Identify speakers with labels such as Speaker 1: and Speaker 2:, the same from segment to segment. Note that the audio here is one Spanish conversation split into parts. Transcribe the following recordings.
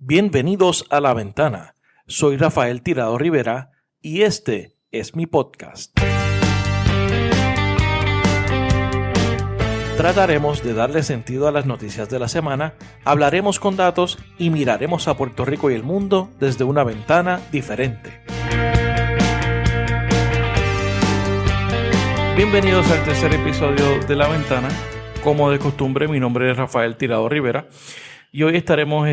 Speaker 1: Bienvenidos a La Ventana. Soy Rafael Tirado Rivera y este es mi podcast. Trataremos de darle sentido a las noticias de la semana, hablaremos con datos y miraremos a Puerto Rico y el mundo desde una ventana diferente. Bienvenidos al tercer episodio de La Ventana. Como de costumbre, mi nombre es Rafael Tirado Rivera y hoy estaremos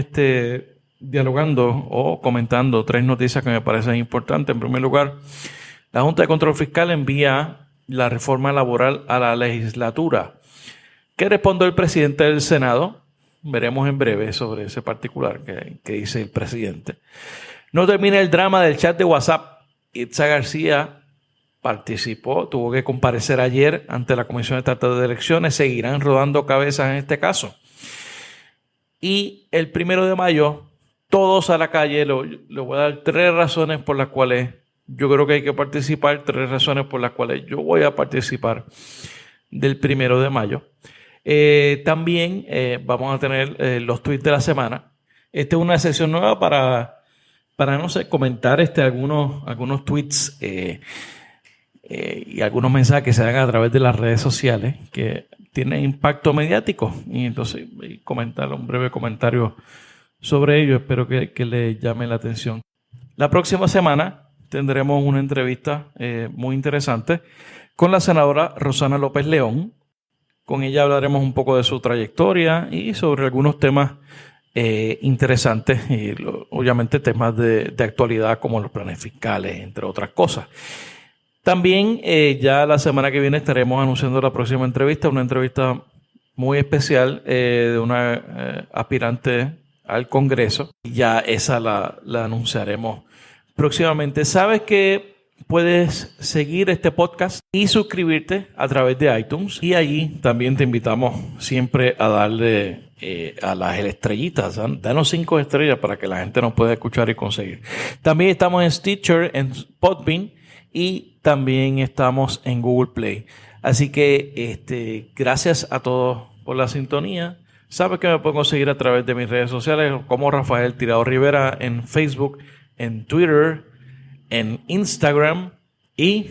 Speaker 1: dialogando o comentando tres noticias que me parecen importantes. En primer lugar, la Junta de Control Fiscal envía la reforma laboral a la legislatura. ¿Qué responde el presidente del Senado? Veremos en breve sobre ese particular que dice el presidente. No termina el drama del chat de WhatsApp. Itza García participó, tuvo que comparecer ayer ante la Comisión Estatal de Elecciones. Seguirán rodando cabezas en este caso. Y el 1 de mayo, todos a la calle. Le voy a dar tres razones por las cuales yo creo que hay que participar, tres razones por las cuales yo voy a participar del 1 de mayo. También vamos a tener los tweets de la semana. Esta es una sesión nueva para no sé, comentar algunos tweets y algunos mensajes que se dan a través de las redes sociales que tienen impacto mediático. Y entonces comentar un breve comentario sobre ello. Espero que les llame la atención. La próxima semana tendremos una entrevista muy interesante con la senadora Rosana López León. Con ella hablaremos un poco de su trayectoria y sobre algunos temas interesantes y obviamente temas de actualidad como los planes fiscales, entre otras cosas. También ya la semana que viene estaremos anunciando la próxima entrevista, una entrevista muy especial de una aspirante al Congreso. Ya esa la anunciaremos próximamente. Sabes que puedes seguir este podcast y suscribirte a través de iTunes. Y allí también te invitamos siempre a darle a las estrellitas. Danos 5 estrellas para que la gente nos pueda escuchar y conseguir. También estamos en Stitcher, en Podbean y también estamos en Google Play. Así que gracias a todos por la sintonía. Sabes que me pueden conseguir a través de mis redes sociales como Rafael Tirado Rivera en Facebook, en Twitter, en Instagram y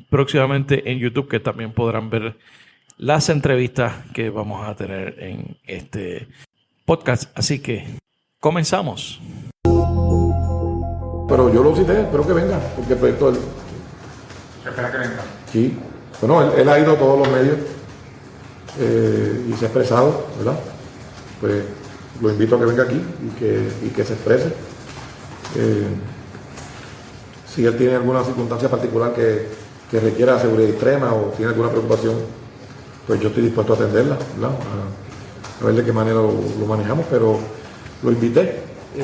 Speaker 1: próximamente en YouTube, que también podrán ver las entrevistas que vamos a tener en este podcast. Así que comenzamos.
Speaker 2: Pero yo lo cité, espero que venga, porque el proyecto...
Speaker 3: Espera que venga.
Speaker 2: Sí, bueno, él ha ido a todos los medios y se ha expresado, ¿verdad? Pues lo invito a que venga aquí y que se exprese. Si él tiene alguna circunstancia particular que requiera seguridad extrema o tiene alguna preocupación, pues yo estoy dispuesto a atenderla, ¿verdad? A ver de qué manera lo manejamos, pero lo invité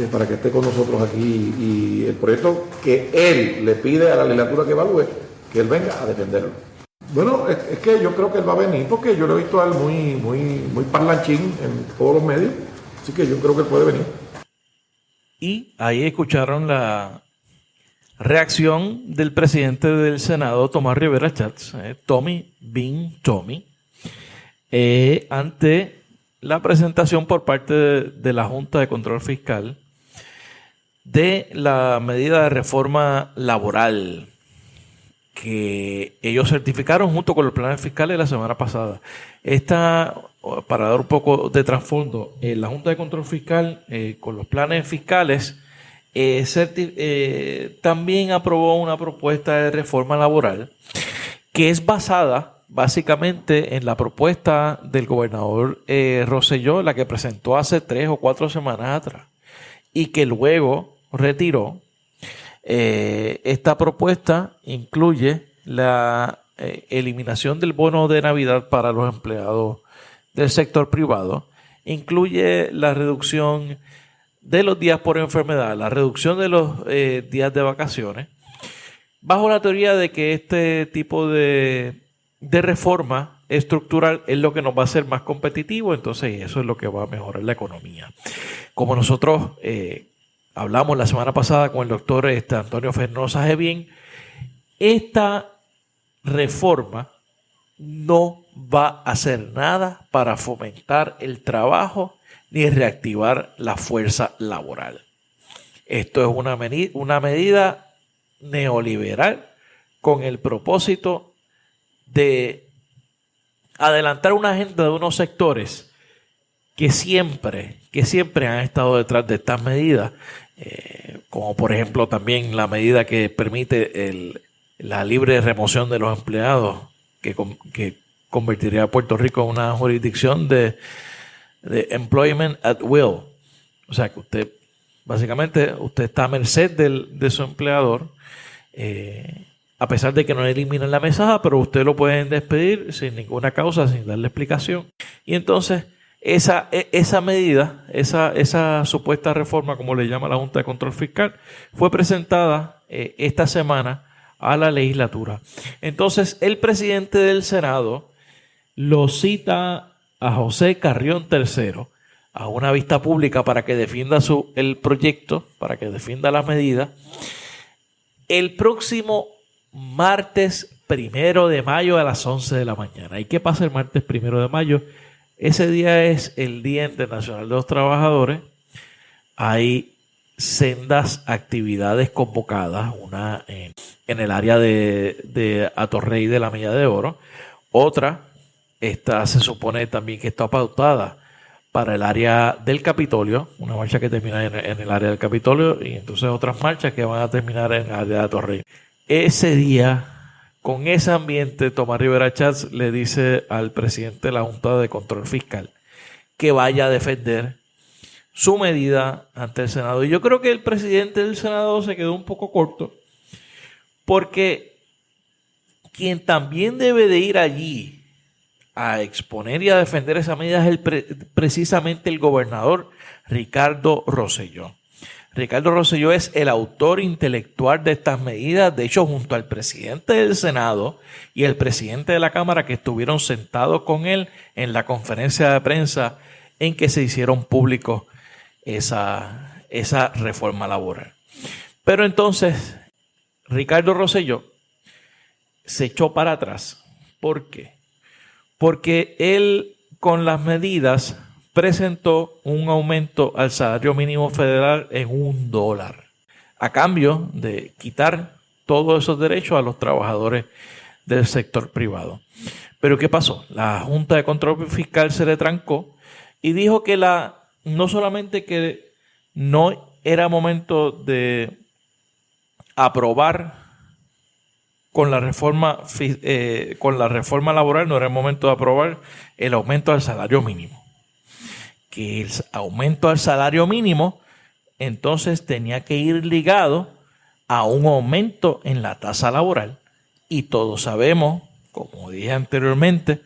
Speaker 2: para que esté con nosotros aquí y el proyecto que él le pide a la legislatura que evalúe, que él venga a defenderlo. Bueno, es que yo creo que él va a venir porque yo lo he visto a él muy parlanchín en todos los medios, así que yo creo que él puede venir.
Speaker 1: Y ahí escucharon la reacción del presidente del Senado, Tomás Rivera Schatz, Tommy Bean Tommy, ante la presentación por parte de la Junta de Control Fiscal de la medida de reforma laboral que ellos certificaron junto con los planes fiscales la semana pasada. Para dar un poco de trasfondo, la Junta de Control Fiscal con los planes fiscales también aprobó una propuesta de reforma laboral que es basada básicamente en la propuesta del gobernador Rosselló, la que presentó hace 3 o 4 semanas atrás y que luego retiró. Esta propuesta incluye la eliminación del bono de Navidad para los empleados del sector privado, incluye la reducción de los días por enfermedad, la reducción de los días de vacaciones, bajo la teoría de que este tipo de reforma estructural es lo que nos va a hacer más competitivos, entonces eso es lo que va a mejorar la economía. Como nosotros hablamos la semana pasada con el doctor Antonio Fernosa Jebien, esta reforma no va a hacer nada para fomentar el trabajo ni reactivar la fuerza laboral. Esto es una medida neoliberal con el propósito de adelantar una agenda de unos sectores que siempre han estado detrás de estas medidas, como por ejemplo también la medida que permite la libre remoción de los empleados, que convertiría a Puerto Rico en una jurisdicción de employment at will. O sea que usted está a merced de su empleador, a pesar de que no eliminan la mesada, pero usted lo pueden despedir sin ninguna causa, sin darle explicación. Y entonces esa medida, esa supuesta reforma, como le llama la Junta de Control Fiscal, fue presentada esta semana a la legislatura. Entonces el presidente del Senado lo cita a José Carrión III a una vista pública para que defienda el proyecto, para que defienda la medida, el próximo martes 1 de mayo a las 11 de la mañana. ¿Y qué pasa el martes 1 de mayo? Ese día es el Día Internacional de los Trabajadores. Hay sendas actividades convocadas, una en el área de Atorrey de la Milla de Oro, otra se supone también que está pautada para el área del Capitolio, una marcha que termina en el área del Capitolio, y entonces otras marchas que van a terminar en el área de Atorrey. Ese día, con ese ambiente, Tomás Rivera Schatz le dice al presidente de la Junta de Control Fiscal que vaya a defender su medida ante el Senado. Y yo creo que el presidente del Senado se quedó un poco corto, porque quien también debe de ir allí a exponer y a defender esa medida es precisamente el gobernador Ricardo Rosselló. Ricardo Rosselló es el autor intelectual de estas medidas. De hecho, junto al presidente del Senado y el presidente de la Cámara, que estuvieron sentados con él en la conferencia de prensa en que se hicieron públicos esa reforma laboral. Pero entonces, Ricardo Rosselló se echó para atrás. ¿Por qué? Porque él, con las medidas, presentó un aumento al salario mínimo federal en $1, a cambio de quitar todos esos derechos a los trabajadores del sector privado. Pero ¿qué pasó? La Junta de Control Fiscal se le trancó y dijo que no solamente que no era momento de aprobar con la reforma laboral, no era el momento de aprobar el aumento al salario mínimo. Que el aumento al salario mínimo entonces tenía que ir ligado a un aumento en la tasa laboral. Y todos sabemos, como dije anteriormente,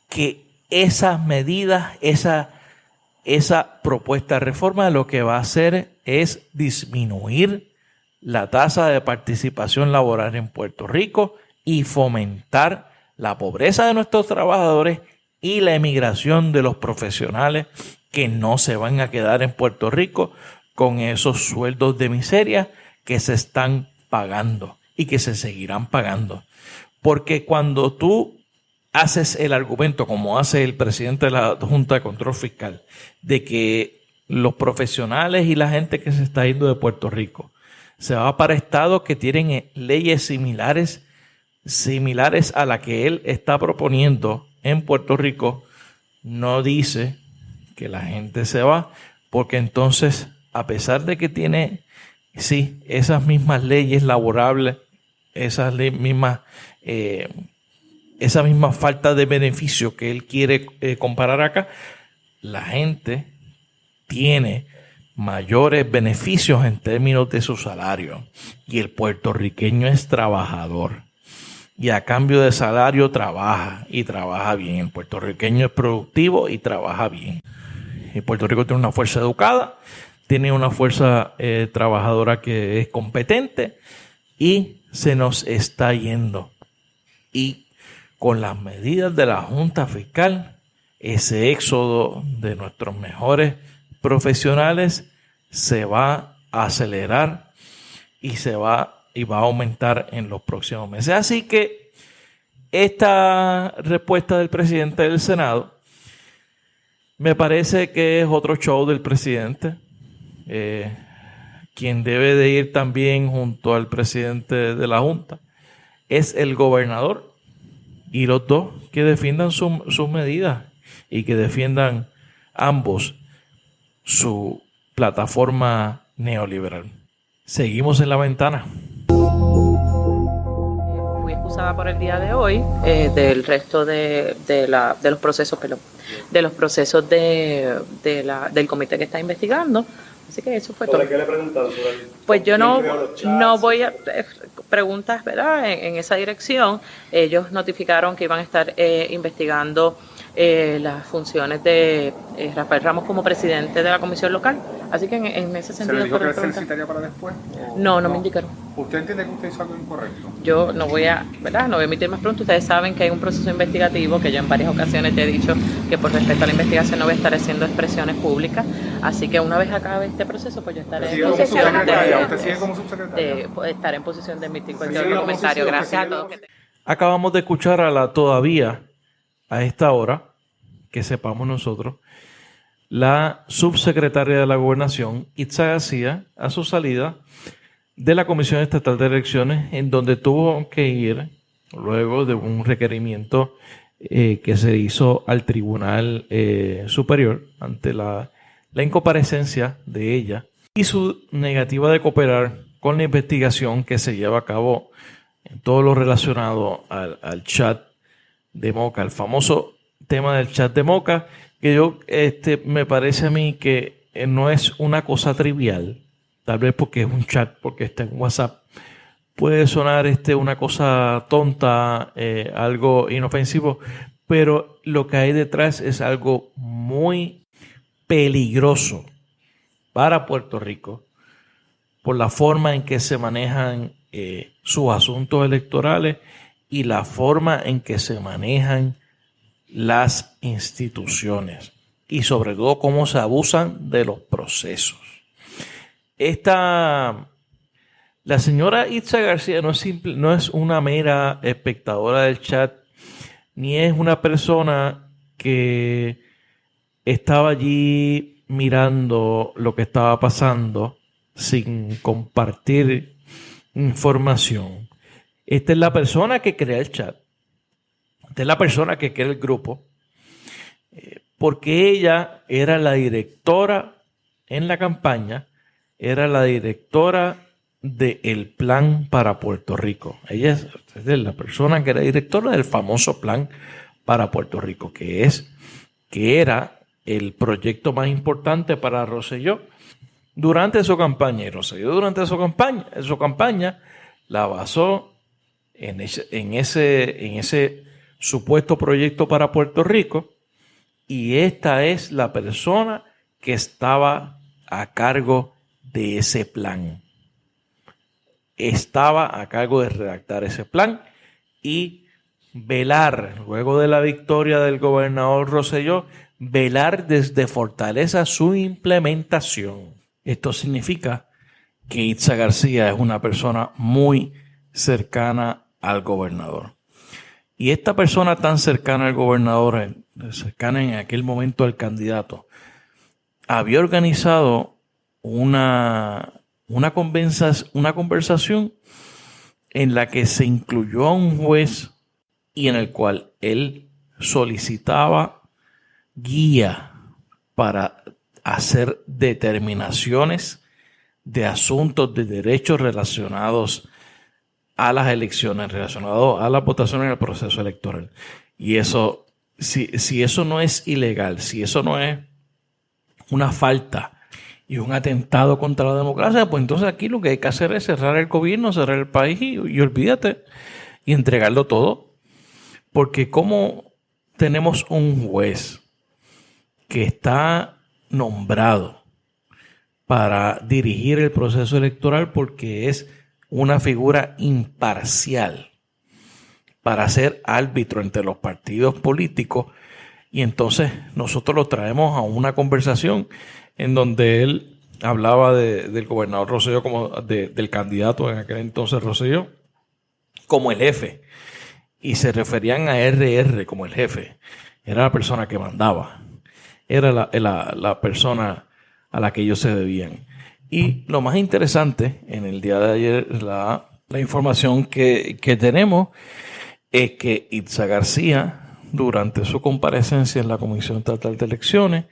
Speaker 1: que esas medidas, esa propuesta de reforma lo que va a hacer es disminuir la tasa de participación laboral en Puerto Rico y fomentar la pobreza de nuestros trabajadores y la emigración de los profesionales que no se van a quedar en Puerto Rico con esos sueldos de miseria que se están pagando y que se seguirán pagando. Porque cuando tú haces el argumento, como hace el presidente de la Junta de Control Fiscal, de que los profesionales y la gente que se está yendo de Puerto Rico se va para estados que tienen leyes similares a la que él está proponiendo en Puerto Rico, no dice que la gente se va, porque entonces, a pesar de que tiene, sí, esas mismas leyes laborables, esa misma falta de beneficio que él quiere comparar acá, la gente tiene mayores beneficios en términos de su salario, y el puertorriqueño es trabajador y a cambio de salario trabaja y trabaja bien. El puertorriqueño es productivo y trabaja bien. El Puerto Rico tiene una fuerza educada, tiene una fuerza trabajadora que es competente, y se nos está yendo. Y con las medidas de la Junta Fiscal, ese éxodo de nuestros mejores profesionales se va a acelerar y va a aumentar en los próximos meses. Así que esta respuesta del presidente del Senado Me parece que es otro show del presidente. Quien debe de ir también junto al presidente de la Junta es el gobernador, y los dos que defiendan sus medidas y que defiendan ambos su plataforma neoliberal. Seguimos en la ventana.
Speaker 4: Fui excusada por el día de hoy del resto de los procesos, del comité que está investigando. Así que eso fue todo.
Speaker 5: ¿Sobre qué le preguntaron?
Speaker 4: Pues yo no voy a preguntas, ¿verdad? En esa dirección. Ellos notificaron que iban a estar investigando las funciones de Rafael Ramos como presidente de la comisión local. Así que en ese sentido...
Speaker 3: ¿Se le dijo que se necesitaría para después?
Speaker 4: No me indicaron.
Speaker 3: ¿Usted entiende que usted hizo algo incorrecto?
Speaker 4: Yo no voy a emitir más pronto. Ustedes saben que hay un proceso investigativo que yo en varias ocasiones te he dicho que por respecto a la investigación no voy a estar haciendo expresiones públicas. Así que una vez acabe este proceso, pues yo estaré en posición estaré en posición de emitir cualquier comentario. Gracias a todos.
Speaker 1: Acabamos de escuchar a la todavía, a esta hora, que sepamos nosotros, la subsecretaria de la Gobernación, Itza García, a su salida de la Comisión Estatal de Elecciones, en donde tuvo que ir luego de un requerimiento que se hizo al Tribunal Superior ante la incomparecencia de ella y su negativa de cooperar con la investigación que se lleva a cabo en todo lo relacionado al chat de Moca, el famoso tema del chat de Moca, que me parece a mí que no es una cosa trivial, tal vez porque es un chat, porque está en WhatsApp, puede sonar una cosa tonta, algo inofensivo, pero lo que hay detrás es algo muy peligroso para Puerto Rico por la forma en que se manejan sus asuntos electorales y la forma en que se manejan las instituciones y sobre todo cómo se abusan de los procesos. La señora Itza García no es una mera espectadora del chat, ni es una persona que estaba allí mirando lo que estaba pasando sin compartir información. Esta es la persona que crea el chat. Esta es la persona que crea el grupo. Porque ella era la directora en la campaña, era la directora del plan para Puerto Rico. Ella es la persona que era directora del famoso plan para Puerto Rico, que era el proyecto más importante para Rosselló durante su campaña. Y Rosselló durante su campaña la basó en ese supuesto proyecto para Puerto Rico, y esta es la persona que estaba a cargo de ese plan. Estaba a cargo de redactar ese plan y velar, luego de la victoria del gobernador Rosselló, velar desde Fortaleza su implementación. Esto significa que Itza García es una persona muy cercana al gobernador. Y esta persona tan cercana al gobernador, cercana en aquel momento al candidato, había organizado una conversación en la que se incluyó a un juez y en el cual él solicitaba guía para hacer determinaciones de asuntos de derechos relacionados a las elecciones, relacionados a las votaciones en el proceso electoral. Y eso, si eso no es ilegal, si eso no es una falta y un atentado contra la democracia, pues entonces aquí lo que hay que hacer es cerrar el gobierno, cerrar el país y olvídate, y entregarlo todo. Porque como tenemos un juez que está nombrado para dirigir el proceso electoral porque es una figura imparcial para ser árbitro entre los partidos políticos, y entonces nosotros lo traemos a una conversación en donde él hablaba del gobernador Rosselló, como del candidato en aquel entonces Rosselló, como el jefe, y se referían a RR como el jefe. Era la persona que mandaba. era la persona a la que ellos se debían. Y lo más interesante en el día de ayer, la información que tenemos es que Itza García, durante su comparecencia en la Comisión Estatal de Elecciones,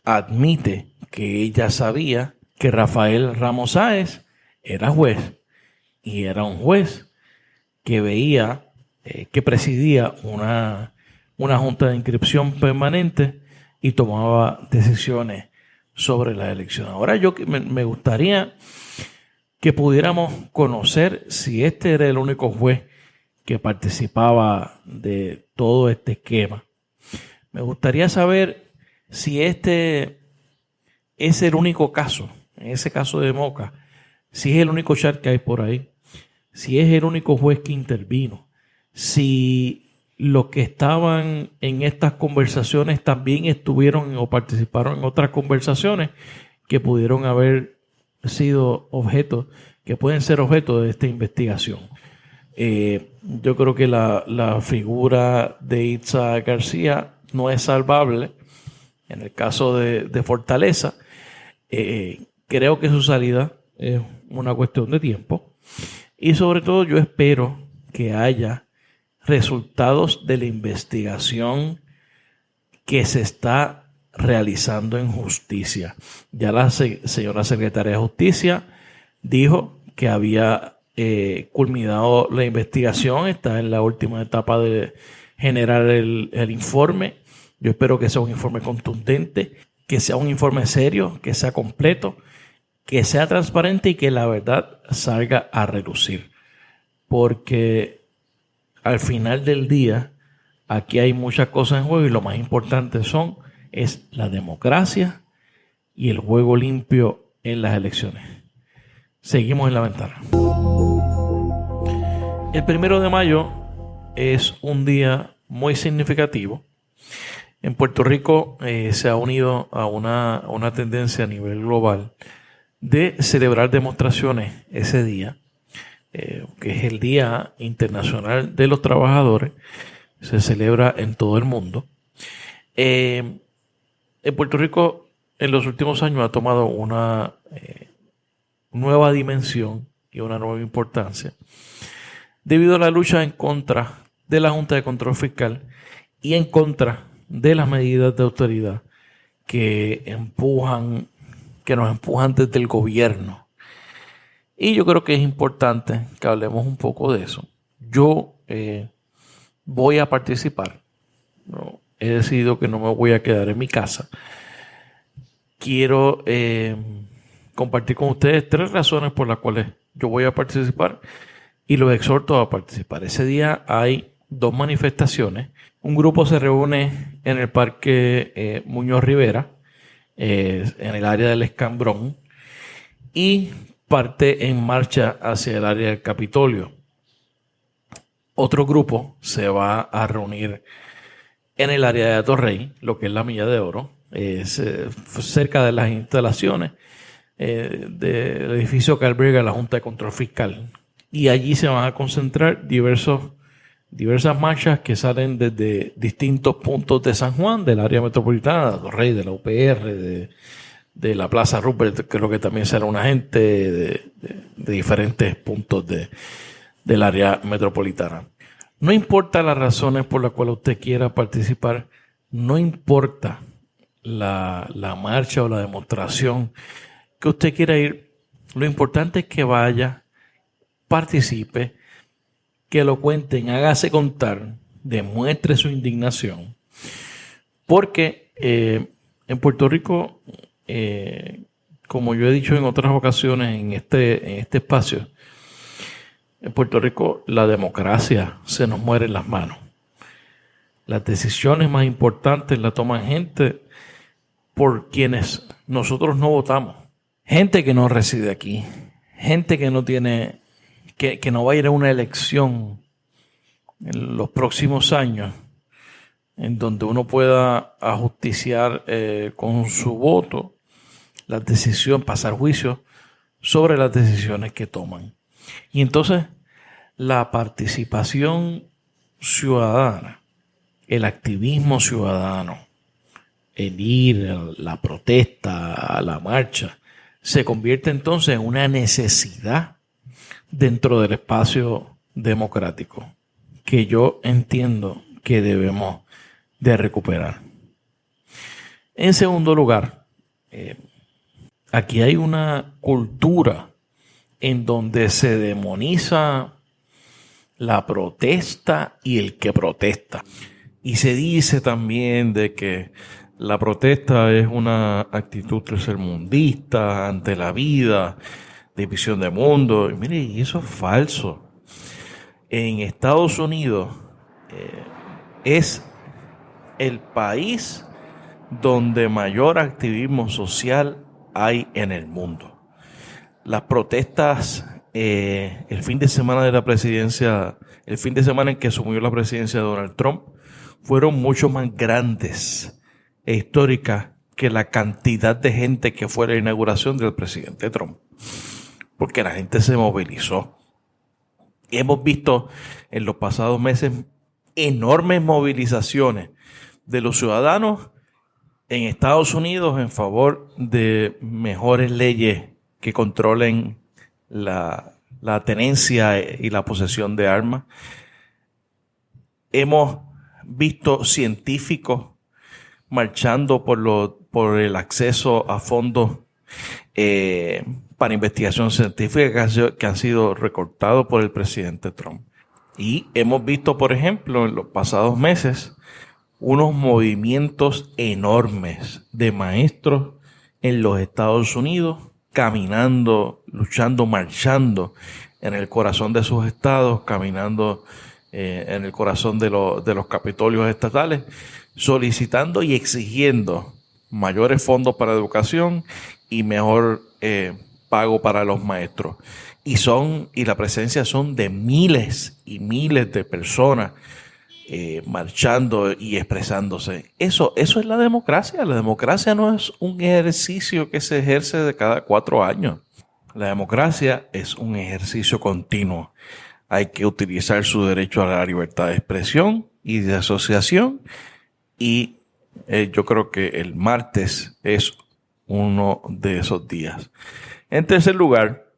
Speaker 1: admite que ella sabía que Rafael Ramos Sáez era juez, y era un juez que veía, que presidía una junta de inscripción permanente y tomaba decisiones sobre la elección. Ahora me gustaría que pudiéramos conocer si este era el único juez que participaba de todo este esquema. Me gustaría saber si este es el único caso, en ese caso de Moca, si es el único chat que hay por ahí, si es el único juez que intervino, si los que estaban en estas conversaciones también estuvieron o participaron en otras conversaciones que pudieron haber sido objeto, que pueden ser objeto de esta investigación. Yo creo que la figura de Itza García no es salvable. En el caso de Fortaleza, creo que su salida es una cuestión de tiempo. Y sobre todo yo espero que haya resultados de la investigación que se está realizando en justicia. Ya la señora secretaria de Justicia dijo que había culminado la investigación, está en la última etapa de generar el informe. Yo espero que sea un informe contundente, que sea un informe serio, que sea completo, que sea transparente y que la verdad salga a relucir. Porque al final del día, aquí hay muchas cosas en juego y lo más importante es la democracia y el juego limpio en las elecciones. Seguimos en la ventana. El 1 de mayo es un día muy significativo. En Puerto Rico se ha unido a una tendencia a nivel global de celebrar demostraciones ese día, que es el Día Internacional de los Trabajadores. Se celebra en todo el mundo. En Puerto Rico, en los últimos años, ha tomado una nueva dimensión y una nueva importancia debido a la lucha en contra de la Junta de Control Fiscal y en contra de las medidas de autoridad que nos empujan desde el gobierno. Y yo creo que es importante que hablemos un poco de eso. Yo voy a participar. ¿No? He decidido que no me voy a quedar en mi casa. Quiero compartir con ustedes 3 razones por las cuales yo voy a participar y los exhorto a participar. Ese día hay 2 manifestaciones. Un grupo se reúne en el Parque Muñoz Rivera, en el área del Escambrón, y parte en marcha hacia el área del Capitolio. Otro grupo se va a reunir en el área de Atorrey, lo que es la Milla de Oro, cerca de las instalaciones del edificio que alberga la Junta de Control Fiscal. Y allí se van a concentrar diversas marchas que salen desde distintos puntos de San Juan, del área metropolitana, de Atorrey, de la UPR, de la Plaza Rupert, que es lo que también será una gente de diferentes puntos del área metropolitana. No importa las razones por las cuales usted quiera participar, no importa la marcha o la demostración que usted quiera ir, lo importante es que vaya, participe, que lo cuenten, hágase contar, demuestre su indignación, porque en Puerto Rico, como yo he dicho en otras ocasiones en este espacio, en Puerto Rico la democracia se nos muere en las manos. Las decisiones más importantes las toman gente por quienes nosotros no votamos. Gente que no reside aquí. Gente que no tiene, que no va a ir a una elección en los próximos años en donde uno pueda ajusticiar con su voto la decisión, pasar juicio sobre las decisiones que toman. Y entonces la participación ciudadana, el activismo ciudadano, el ir a la protesta, a la marcha, se convierte entonces en una necesidad dentro del espacio democrático que yo entiendo que debemos de recuperar. En segundo lugar, aquí hay una cultura en donde se demoniza la protesta y el que protesta. Y se dice también de que la protesta es una actitud tercermundista ante la vida, división de mundo. Y mire, y eso es falso. En Estados Unidos es el país donde mayor activismo social hay en el mundo. Las protestas, el fin de semana de la presidencia, el fin de semana en que asumió la presidencia de Donald Trump, fueron mucho más grandes e históricas que la cantidad de gente que fue a la inauguración del presidente Trump, porque la gente se movilizó. Hemos visto en los pasados meses enormes movilizaciones de los ciudadanos en Estados Unidos en favor de mejores leyes que controlen la tenencia y la posesión de armas. Hemos visto científicos marchando por el acceso a fondos para investigación científica que han sido recortados por el presidente Trump. Y hemos visto, por ejemplo, en los pasados meses, unos movimientos enormes de maestros en los Estados Unidos, caminando, luchando, marchando en el corazón de sus estados, caminando en el corazón de los capitolios estatales, solicitando y exigiendo mayores fondos para educación y mejor pago para los maestros. Y la presencia son de miles y miles de personas marchando y expresándose. Eso es la democracia. La democracia no es un ejercicio que se ejerce de cada 4 años. La democracia es un ejercicio continuo. Hay que utilizar su derecho a la libertad de expresión y de asociación. Y yo creo que el martes es uno de esos días. En tercer lugar,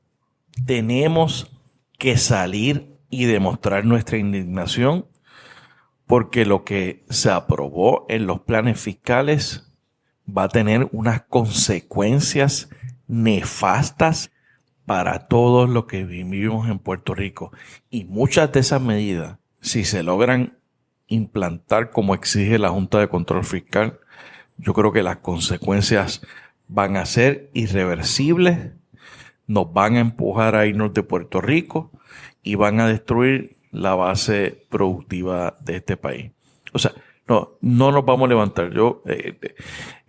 Speaker 1: tenemos que salir y demostrar nuestra indignación porque lo que se aprobó en los planes fiscales va a tener unas consecuencias nefastas para todos los que vivimos en Puerto Rico. Y muchas de esas medidas, si se logran implantar como exige la Junta de Control Fiscal, yo creo que las consecuencias van a ser irreversibles, nos van a empujar a irnos de Puerto Rico y van a destruir la base productiva de este país. O sea, no nos vamos a levantar.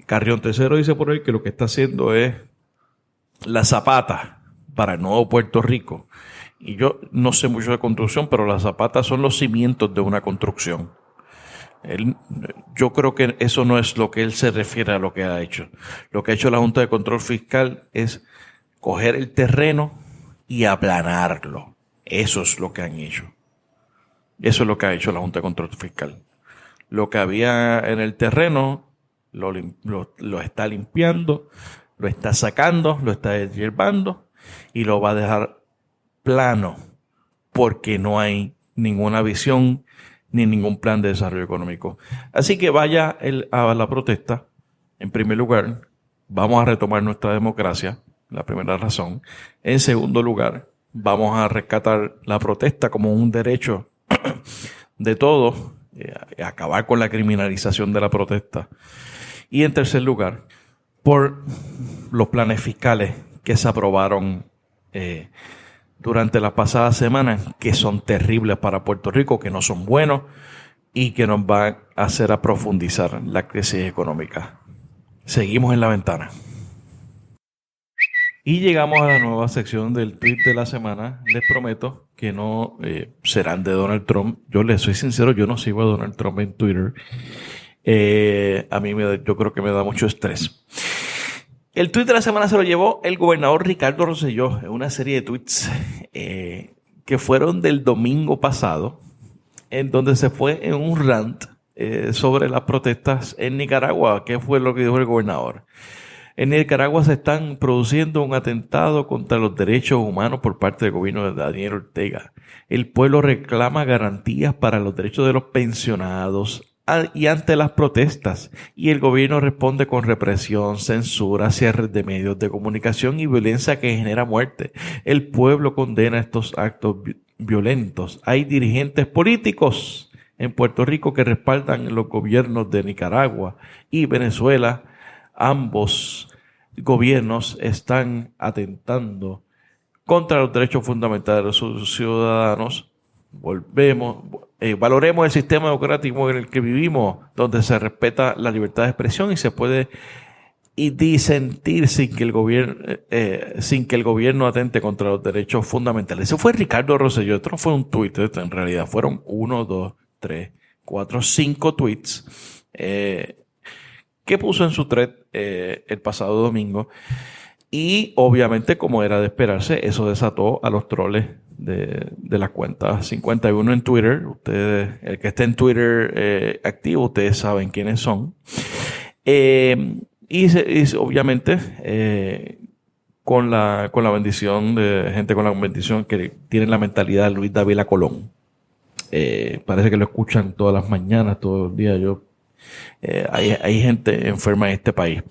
Speaker 1: Carrión Tercero dice por ahí que lo que está haciendo es la zapata para el nuevo Puerto Rico. Y yo no sé mucho de construcción, pero las zapatas son los cimientos de una construcción. Yo creo que eso no es lo que él se refiere a lo que ha hecho. Lo que ha hecho la Junta de Control Fiscal es coger el terreno y aplanarlo. Eso es lo que han hecho. Eso es lo que ha hecho la Junta de Control Fiscal. Lo que había en el terreno lo está limpiando, lo está sacando, lo está deshiervando y lo va a dejar plano porque no hay ninguna visión ni ningún plan de desarrollo económico. Así que vaya a la protesta. En primer lugar, vamos a retomar nuestra democracia, la primera razón. En segundo lugar, vamos a rescatar la protesta como un derecho de todos, acabar con la criminalización de la protesta. Y en tercer lugar, por los planes fiscales que se aprobaron durante las pasadas semanas, que son terribles para Puerto Rico, que no son buenos y que nos van a hacer a profundizar la crisis económica. Seguimos en la ventana. Y llegamos a la nueva sección del tweet de la semana. Les prometo que no serán de Donald Trump. Yo les soy sincero, yo no sigo a Donald Trump en Twitter. A mí yo creo que me da mucho estrés. El tweet de la semana se lo llevó el gobernador Ricardo Rosselló en una serie de tweets que fueron del domingo pasado, en donde se fue en un rant sobre las protestas en Nicaragua. ¿Qué fue lo que dijo el gobernador? En Nicaragua se están produciendo un atentado contra los derechos humanos por parte del gobierno de Daniel Ortega. El pueblo reclama garantías para los derechos de los pensionados y ante las protestas, y el gobierno responde con represión, censura, cierres de medios de comunicación y violencia que genera muerte. El pueblo condena estos actos violentos. Hay dirigentes políticos en Puerto Rico que respaldan los gobiernos de Nicaragua y Venezuela. Ambos gobiernos están atentando contra los derechos fundamentales de sus ciudadanos. Valoremos el sistema democrático en el que vivimos, donde se respeta la libertad de expresión y se puede disentir sin que el gobierno atente contra los derechos fundamentales. Eso fue Ricardo Rosselló. Esto no fue un tuit, en realidad fueron 1, 2, 3, 4, 5 tweets que puso en su thread el pasado domingo. Y obviamente, como era de esperarse, eso desató a los troles de la cuenta 51 en Twitter. Ustedes, el que esté en Twitter activo, ustedes saben quiénes son. Y obviamente con la bendición de gente con la bendición que tienen la mentalidad de Luis Dávila Colón. Parece que lo escuchan todas las mañanas, todo el día. Hay gente enferma en este país.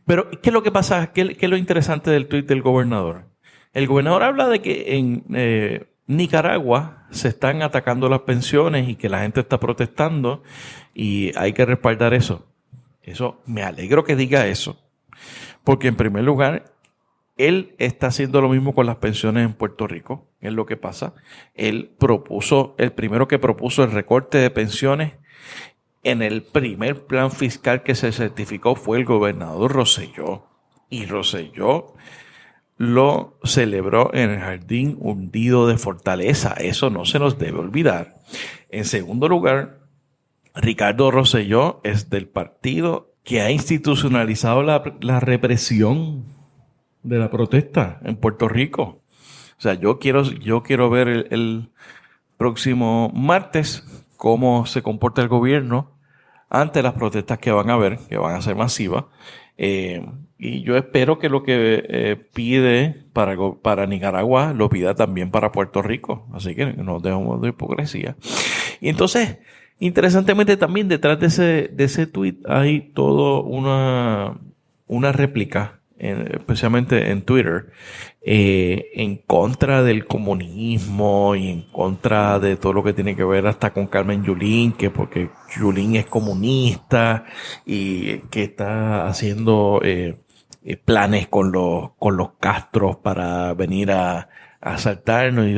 Speaker 1: Pero, ¿qué es lo que pasa? ¿Qué es lo interesante del tuit del gobernador? El gobernador habla de que en Nicaragua se están atacando las pensiones y que la gente está protestando y hay que respaldar eso. Eso, me alegro que diga eso. Porque en primer lugar, él está haciendo lo mismo con las pensiones en Puerto Rico. Es lo que pasa. El primero que propuso el recorte de pensiones en el primer plan fiscal que se certificó fue el gobernador Rosselló. Y Rosselló lo celebró en el Jardín Hundido de Fortaleza. Eso no se nos debe olvidar. En segundo lugar, Ricardo Rosselló es del partido que ha institucionalizado la represión de la protesta en Puerto Rico. O sea, yo quiero ver el próximo martes cómo se comporta el gobierno ante las protestas que van a haber, que van a ser masivas. Y yo espero que lo que pide para Nicaragua lo pida también para Puerto Rico. Así que no dejemos de hipocresía. Y entonces, interesantemente también detrás de ese tuit hay todo una réplica, especialmente en Twitter, en contra del comunismo y en contra de todo lo que tiene que ver hasta con Carmen Yulín, que porque Yulín es comunista y que está haciendo planes con los Castros para venir a asaltarnos. Y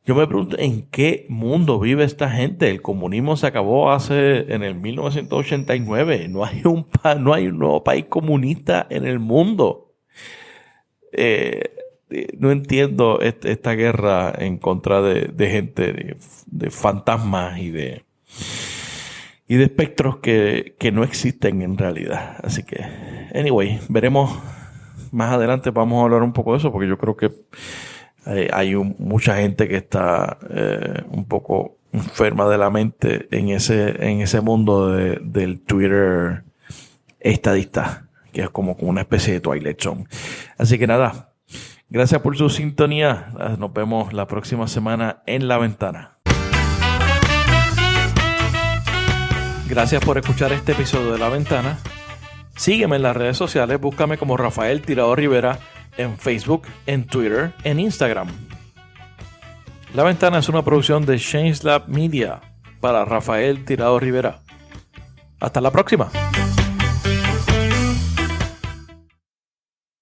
Speaker 1: yo me pregunto, ¿en qué mundo vive esta gente? El comunismo se acabó en el 1989. No hay un nuevo país comunista en el mundo. No entiendo esta guerra en contra de gente, de fantasmas y de espectros que no existen en realidad. Así que, anyway, veremos más adelante. Vamos a hablar un poco de eso porque yo creo que hay mucha gente que está un poco enferma de la mente en ese mundo del Twitter estadista, que es como una especie de Twilight Zone. Así que nada, gracias por su sintonía. Nos vemos la próxima semana en La Ventana. Gracias por escuchar este episodio de La Ventana. Sígueme en las redes sociales, búscame como Rafael Tirado Rivera en Facebook, en Twitter, en Instagram. La Ventana es una producción de Change Lab Media para Rafael Tirado Rivera. Hasta la próxima.